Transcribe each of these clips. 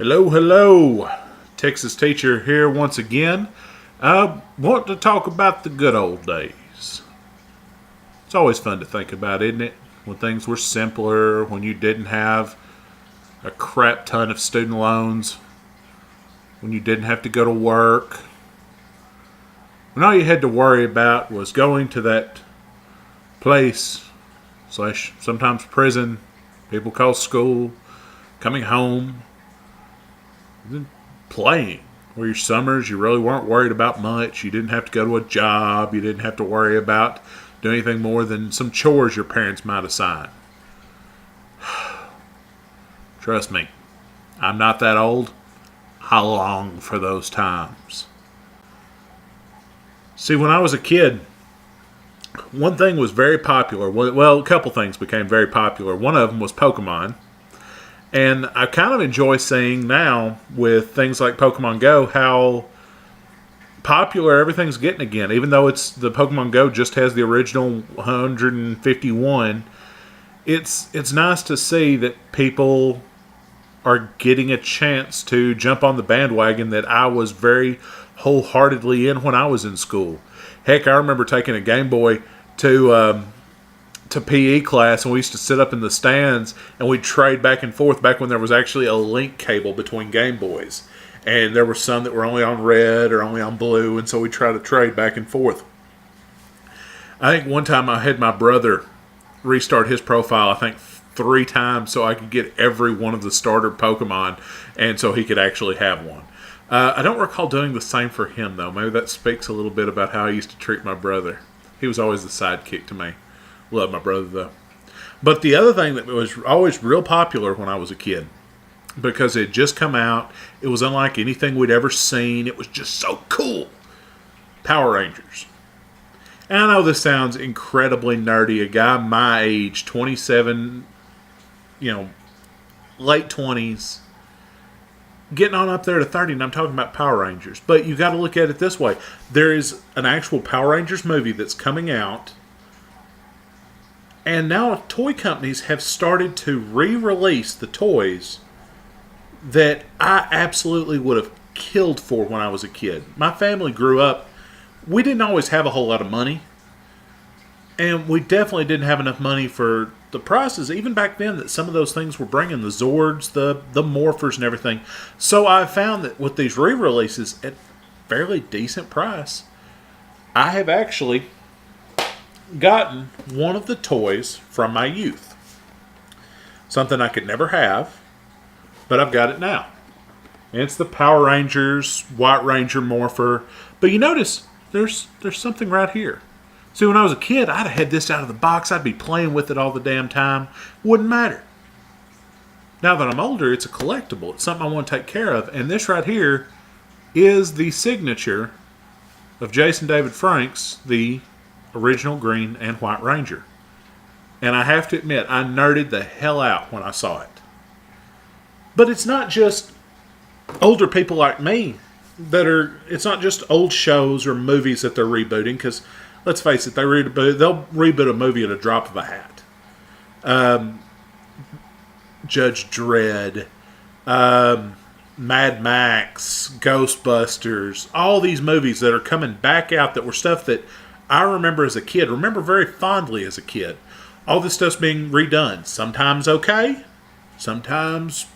Hello, hello. Texas Teacher here once again. I want to talk about the good old days. It's always fun to think about, isn't it? When things were simpler, when you didn't have a crap ton of student loans, when you didn't have to go to work, when all you had to worry about was going to that place slash sometimes prison people call school, coming home, then playing. Where your summers, you really weren't worried about much. You didn't have to go to a job. You didn't have to worry about doing anything more than some chores your parents might assign. Trust me, I'm not that old. I long for those times. See, when I was a kid, one thing was very popular. Well, a couple things became very popular. One of them was Pokemon. And I kind of enjoy seeing now with things like Pokemon Go how popular everything's getting again. Even though the Pokemon Go just has the original 151, it's nice to see that people are getting a chance to jump on the bandwagon that I was very wholeheartedly in when I was in school. Heck, I remember taking a Game Boy to PE class, and we used to sit up in the stands and we'd trade back and forth back when there was actually a link cable between Game Boys. And there were some that were only on red or only on blue, and so we tried to trade back and forth. I think one time I had my brother restart his profile, I think 3 times, so I could get every one of the starter Pokemon, and so he could actually have one. I don't recall doing the same for him, though. Maybe that speaks a little bit about how I used to treat my brother. He was always the sidekick to me. Love my brother, though. But the other thing that was always real popular when I was a kid, because it had just come out, it was unlike anything we'd ever seen, it was just so cool. Power Rangers. And I know this sounds incredibly nerdy. A guy my age, 27, late 20s, getting on up there to 30, and I'm talking about Power Rangers. But you got to look at it this way. There is an actual Power Rangers movie that's coming out, and now toy companies have started to re-release the toys that I absolutely would have killed for when I was a kid. My family grew up, we didn't always have a whole lot of money. And we definitely didn't have enough money for the prices, even back then, that some of those things were bringing. The Zords, the Morphers, and everything. So I found that with these re-releases at fairly decent price, I have actually gotten one of the toys from my youth. Something I could never have, but I've got it now. And it's the Power Rangers White Ranger Morpher. But you notice there's something right here. See, when I was a kid, I'd have had this out of the box. I'd be playing with it all the damn time. Wouldn't matter. Now that I'm older, it's a collectible. It's something I want to take care of. And this right here is the signature of Jason David Franks, the original Green and White Ranger. And I have to admit, I nerded the hell out when I saw it. But it's not just older people like me it's not just old shows or movies that they're rebooting, because let's face it, they'll reboot a movie at a drop of a hat. Judge Dredd, Mad Max, Ghostbusters, all these movies that are coming back out that were stuff that I remember as a kid, remember very fondly as a kid. All this stuff's being redone. Sometimes okay, sometimes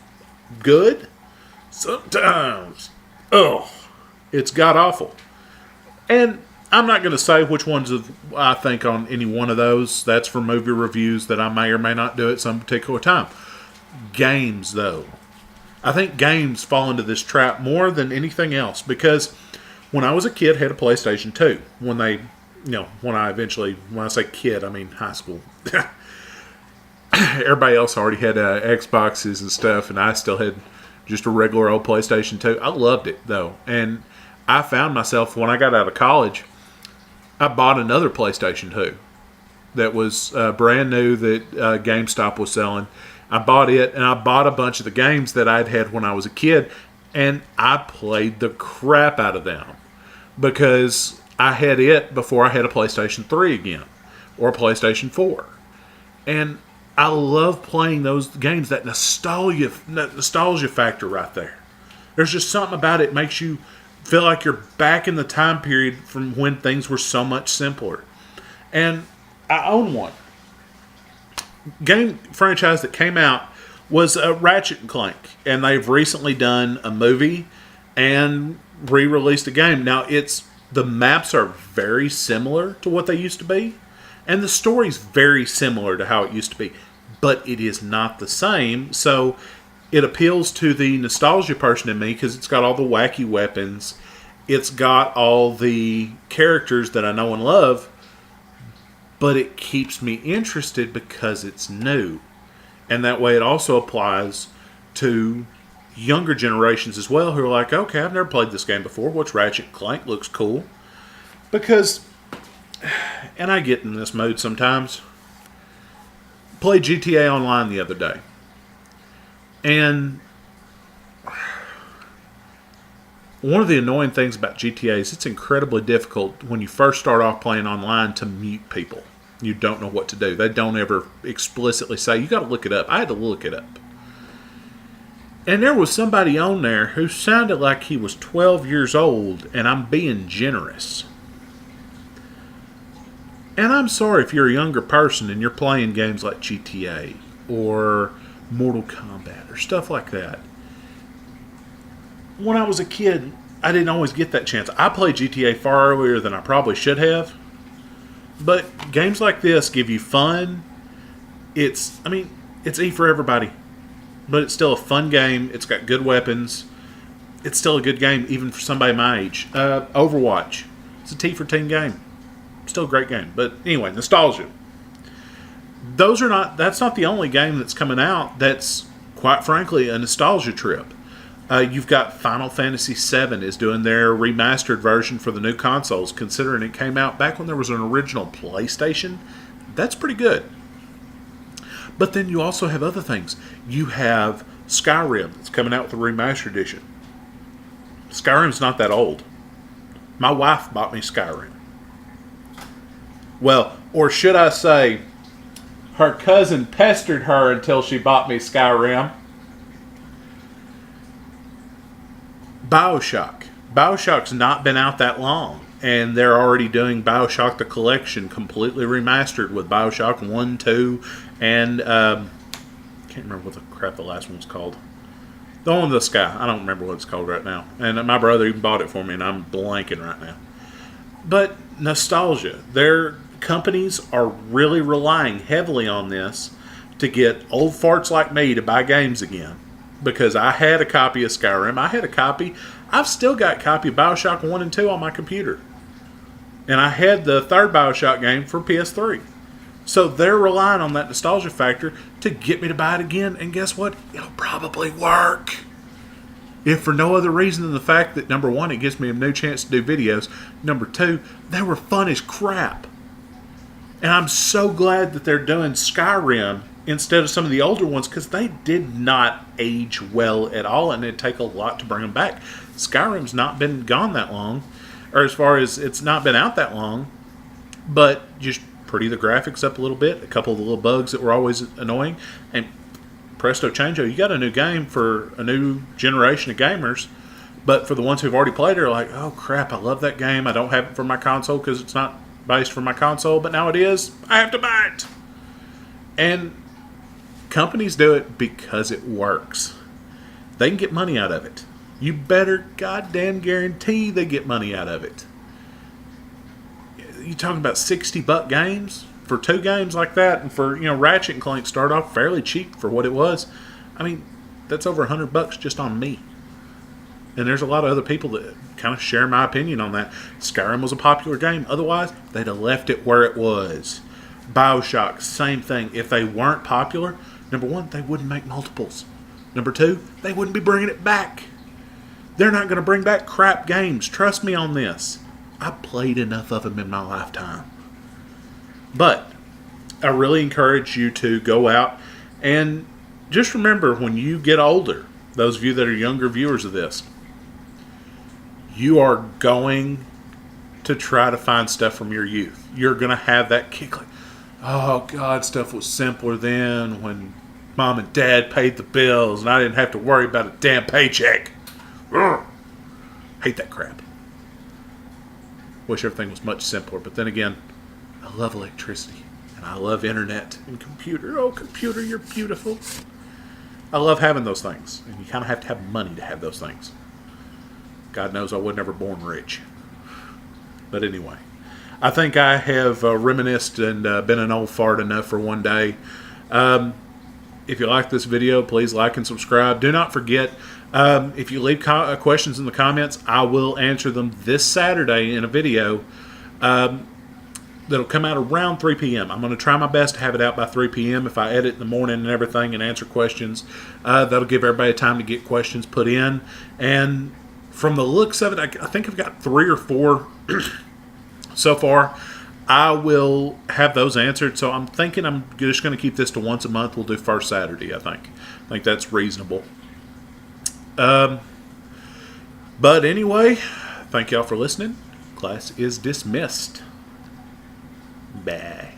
good, sometimes, it's god-awful. And I'm not going to say which ones I think on any one of those. That's for movie reviews that I may or may not do at some particular time. Games, though. I think games fall into this trap more than anything else, because when I was a kid, I had a PlayStation 2. When I say kid, I mean high school. Everybody else already had Xboxes and stuff, and I still had just a regular old PlayStation 2. I loved it, though. And I found myself, when I got out of college, I bought another PlayStation 2 that was brand new that GameStop was selling. I bought it, and I bought a bunch of the games that I'd had when I was a kid, and I played the crap out of them because I had it before I had a PlayStation 3 again, or a PlayStation 4. And I love playing those games. That nostalgia factor right there. There's just something about it makes you feel like you're back in the time period from when things were so much simpler. And I own one. Game franchise that came out was Ratchet and Clank, and they've recently done a movie and re-released a game. Now the maps are very similar to what they used to be, and the story's very similar to how it used to be, but it is not the same. So it appeals to the nostalgia person in me because it's got all the wacky weapons. It's got all the characters that I know and love, but it keeps me interested because it's new. And that way it also applies to younger generations as well who are like, okay, I've never played this game before. What's Ratchet and Clank? Looks cool. Because, and I get in this mode sometimes, played GTA Online the other day. And one of the annoying things about GTA is it's incredibly difficult when you first start off playing online to mute people. You don't know what to do. They don't ever explicitly say, you got to look it up. I had to look it up. And there was somebody on there who sounded like he was 12 years old, and I'm being generous. And I'm sorry if you're a younger person and you're playing games like GTA or Mortal Kombat or stuff like that. When I was a kid, I didn't always get that chance. I played GTA far earlier than I probably should have. But games like this give you fun. It's E for everybody. But it's still a fun game. It's got good weapons. It's still a good game, even for somebody my age. Overwatch. It's a T for teen game. Still a great game. But anyway, nostalgia. That's not the only game that's coming out that's, quite frankly, a nostalgia trip. You've got Final Fantasy VII is doing their remastered version for the new consoles, considering it came out back when there was an original PlayStation. That's pretty good. But then you also have other things. You have Skyrim that's coming out with a remastered edition. Skyrim's not that old. My wife bought me Skyrim. Well, or should I say, her cousin pestered her until she bought me Skyrim. BioShock. BioShock's not been out that long, and they're already doing BioShock the Collection completely remastered with BioShock 1, 2, and can't remember what the crap the last one was called. The one in the sky. I don't remember what it's called right now. And my brother even bought it for me, and I'm blanking right now. But nostalgia. Their companies are really relying heavily on this to get old farts like me to buy games again. Because I had a copy of Skyrim. I've still got a copy of BioShock 1 and 2 on my computer. And I had the third BioShock game for PS3. So they're relying on that nostalgia factor to get me to buy it again. And guess what? It'll probably work. If for no other reason than the fact that, number one, it gives me a new chance to do videos. Number two, they were fun as crap. And I'm so glad that they're doing Skyrim instead of some of the older ones, because they did not age well at all, and it'd take a lot to bring them back. Skyrim's not been gone that long, or as far as it's not been out that long, but just pretty the graphics up a little bit, a couple of the little bugs that were always annoying, and presto changeo, you got a new game for a new generation of gamers. But for the ones who've already played it are like, oh crap, I love that game, I don't have it for my console because it's not based for my console, but now it is, I have to buy it. And companies do it because it works. They can get money out of it. You better goddamn guarantee they get money out of it. You're talking about $60 games for two games like that, and for Ratchet and Clank started off fairly cheap for what it was. I mean, that's over $100 just on me. And there's a lot of other people that kind of share my opinion on that. Skyrim was a popular game. Otherwise, they'd have left it where it was. BioShock, same thing. If they weren't popular, number one, they wouldn't make multiples. Number two, they wouldn't be bringing it back. They're not going to bring back crap games. Trust me on this. I played enough of them in my lifetime. But I really encourage you to go out and just remember, when you get older, those of you that are younger viewers of this, you are going to try to find stuff from your youth. You're going to have that kick like, Oh, God, stuff was simpler then when mom and dad paid the bills and I didn't have to worry about a damn paycheck. Ugh. Hate that crap. Wish everything was much simpler. But then again, I love electricity. And I love internet and computer. Oh, computer, you're beautiful. I love having those things. And you kind of have to have money to have those things. God knows I was never born rich. But anyway, I think I have reminisced and been an old fart enough for one day. If you like this video, please like and subscribe. Do not forget, if you leave questions in the comments, I will answer them this Saturday in a video that'll come out around 3 p.m. I'm going to try my best to have it out by 3 p.m. If I edit in the morning and everything and answer questions, that'll give everybody time to get questions put in. And from the looks of it, I think I've got 3 or 4 so far. I will have those answered. So I'm thinking I'm just going to keep this to once a month. We'll do first Saturday, I think. I think that's reasonable. But anyway, thank y'all for listening. Class is dismissed. Bye.